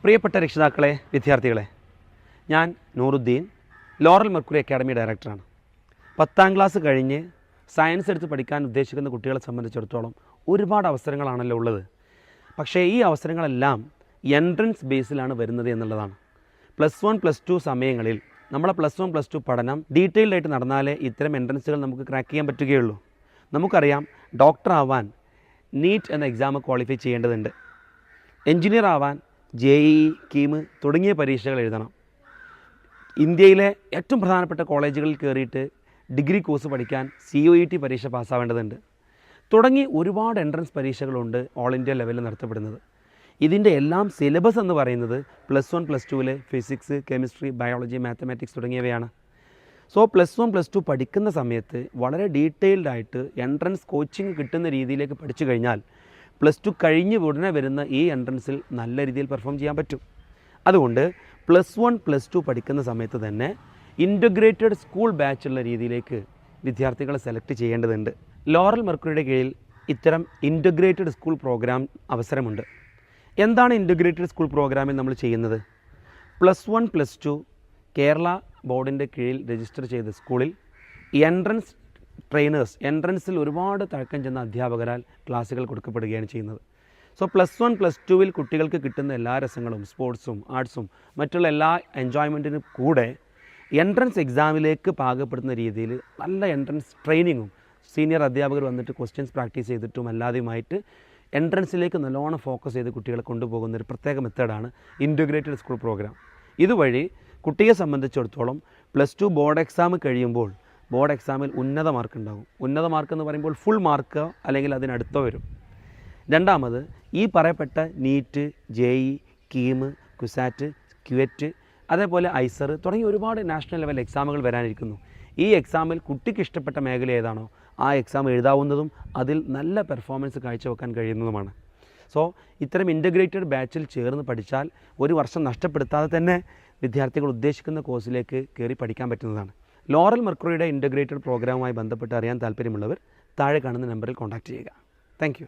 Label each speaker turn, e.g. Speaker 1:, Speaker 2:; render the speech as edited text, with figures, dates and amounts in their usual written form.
Speaker 1: പ്രിയപ്പെട്ട രക്ഷിതാക്കളെ, വിദ്യാർത്ഥികളെ, ഞാൻ നൂറുദ്ദീൻ, ലോറൽ മെർക്കുറി അക്കാഡമി ഡയറക്ടറാണ്. 10ാം ക്ലാസ് കഴിഞ്ഞ് സയൻസ് എടുത്ത് പഠിക്കാൻ ഉദ്ദേശിക്കുന്ന കുട്ടികളെ സംബന്ധിച്ചിടത്തോളം ഒരുപാട് അവസരങ്ങളാണല്ലോ ഉള്ളത്. പക്ഷേ ഈ അവസരങ്ങളെല്ലാം എൻട്രൻസ് ബേസിലാണ് വരുന്നത് എന്നുള്ളതാണ്. +1 +2 സമയങ്ങളിൽ നമ്മളെ +1 +2 പഠനം ഡീറ്റെയിൽഡായിട്ട് നടന്നാലേ ഇത്തരം എൻട്രൻസുകൾ നമുക്ക് ക്രാക്ക് ചെയ്യാൻ പറ്റുകയുള്ളൂ. നമുക്കറിയാം, ഡോക്ടർ ആവാൻ നീറ്റ് എന്ന എക്സാം ക്വാളിഫൈ ചെയ്യേണ്ടതുണ്ട്. എൻജിനീയർ ആവാൻ JEE, കീം തുടങ്ങിയ പരീക്ഷകൾ എഴുതണം. ഇന്ത്യയിലെ ഏറ്റവും പ്രധാനപ്പെട്ട കോളേജുകളിൽ കയറിയിട്ട് ഡിഗ്രി കോഴ്സ് പഠിക്കാൻ COET പരീക്ഷ പാസ്സാവേണ്ടതുണ്ട്. തുടങ്ങി ഒരുപാട് എൻട്രൻസ് പരീക്ഷകളുണ്ട് ഓൾ ഇന്ത്യ ലെവലിൽ നടത്തപ്പെടുന്നത്. ഇതിൻ്റെ എല്ലാം സിലബസ് എന്ന് പറയുന്നത് +1 +2 ഫിസിക്സ്, കെമിസ്ട്രി, ബയോളജി, മാത്തമാറ്റിക്സ് തുടങ്ങിയവയാണ്. സോ +1 +2 പഠിക്കുന്ന സമയത്ത് വളരെ ഡീറ്റെയിൽഡായിട്ട് എൻട്രൻസ് കോച്ചിങ് കിട്ടുന്ന രീതിയിലേക്ക് പഠിച്ചു കഴിഞ്ഞാൽ +2 കഴിഞ്ഞ് ഉടനെ വരുന്ന ഈ എൻട്രൻസിൽ നല്ല രീതിയിൽ പെർഫോം ചെയ്യാൻ പറ്റും. അതുകൊണ്ട് +1 +2 പഠിക്കുന്ന സമയത്ത് തന്നെ ഇൻ്റഗ്രേറ്റഡ് സ്കൂൾ ബാച്ചുള്ള രീതിയിലേക്ക് വിദ്യാർത്ഥികളെ സെലക്ട് ചെയ്യേണ്ടതുണ്ട്. ലോറൽ മെർക്കുറിയുടെ കീഴിൽ ഇത്തരം ഇൻ്റഗ്രേറ്റഡ് സ്കൂൾ പ്രോഗ്രാം അവസരമുണ്ട്. എന്താണ് ഇൻ്റഗ്രേറ്റഡ് സ്കൂൾ പ്രോഗ്രാമിൽ നമ്മൾ ചെയ്യുന്നത്? +1 +2 കേരള ബോർഡിൻ്റെ കീഴിൽ രജിസ്റ്റർ ചെയ്ത സ്കൂളിൽ എൻട്രൻസ് ട്രെയിനേഴ്സ്, എൻട്രൻസിൽ ഒരുപാട് തഴക്കം ചെന്ന അധ്യാപകരാൽ ക്ലാസ്സുകൾ കൊടുക്കപ്പെടുകയാണ് ചെയ്യുന്നത്. സോ +1 +2 കുട്ടികൾക്ക് കിട്ടുന്ന എല്ലാ രസങ്ങളും, സ്പോർട്സും ആർട്സും മറ്റുള്ള എല്ലാ എൻജോയ്മെൻറ്റിനും കൂടെ എൻട്രൻസ് എക്സാമിലേക്ക് പാകപ്പെടുന്ന രീതിയിൽ നല്ല എൻട്രൻസ് ട്രെയിനിങ്ങും സീനിയർ അധ്യാപകർ വന്നിട്ട് ക്വസ്റ്റ്യൻസ് പ്രാക്ടീസ് ചെയ്തിട്ടും അല്ലാതെയുമായിട്ട് എൻട്രൻസിലേക്ക് നല്ലോണം ഫോക്കസ് ചെയ്ത് കുട്ടികളെ കൊണ്ടുപോകുന്ന ഒരു പ്രത്യേക മെത്തേഡാണ് ഇൻ്റഗ്രേറ്റഡ് സ്കൂൾ പ്രോഗ്രാം. ഇതുവഴി കുട്ടിയെ സംബന്ധിച്ചിടത്തോളം +2 ബോർഡ് എക്സാം കഴിയുമ്പോൾ ബോർഡ് എക്സാമിൽ ഉന്നത മാർക്ക് ഉണ്ടാകും. ഉന്നത മാർക്ക് എന്ന് പറയുമ്പോൾ ഫുൾ മാർക്ക് അല്ലെങ്കിൽ അതിനടുത്തോ വരും. രണ്ടാമത്, ഈ പറയപ്പെട്ട NEET, JEE, KEAM, CUSAT, CUET, അതേപോലെ ഐസർ തുടങ്ങി ഒരുപാട് നാഷണൽ ലെവൽ എക്സാമുകൾ വരാനിരിക്കുന്നു. ഈ എക്സാമിൽ കുട്ടിക്ക് ഇഷ്ടപ്പെട്ട മേഖല ഏതാണോ ആ എക്സാം എഴുതാവുന്നതും അതിൽ നല്ല പെർഫോമൻസ് കാഴ്ചവെക്കാൻ കഴിയുന്നതുമാണ്. സോ ഇത്തരം ഇൻ്റഗ്രേറ്റഡ് ബാച്ചിൽ ചേർന്ന് പഠിച്ചാൽ ഒരു വർഷം നഷ്ടപ്പെടുത്താതെ തന്നെ വിദ്യാർത്ഥികൾ ഉദ്ദേശിക്കുന്ന കോഴ്സിലേക്ക് കയറി പഠിക്കാൻ പറ്റുന്നതാണ്. ലോറൽ മെർക്കുറിയുടെ ഇൻ്റഗ്രേറ്റഡ് പ്രോഗ്രാമുമായി ബന്ധപ്പെട്ട് അറിയാൻ താല്പര്യമുള്ളവർ താഴെ കാണുന്ന നമ്പറിൽ കോൺടാക്റ്റ് ചെയ്യുക. താങ്ക്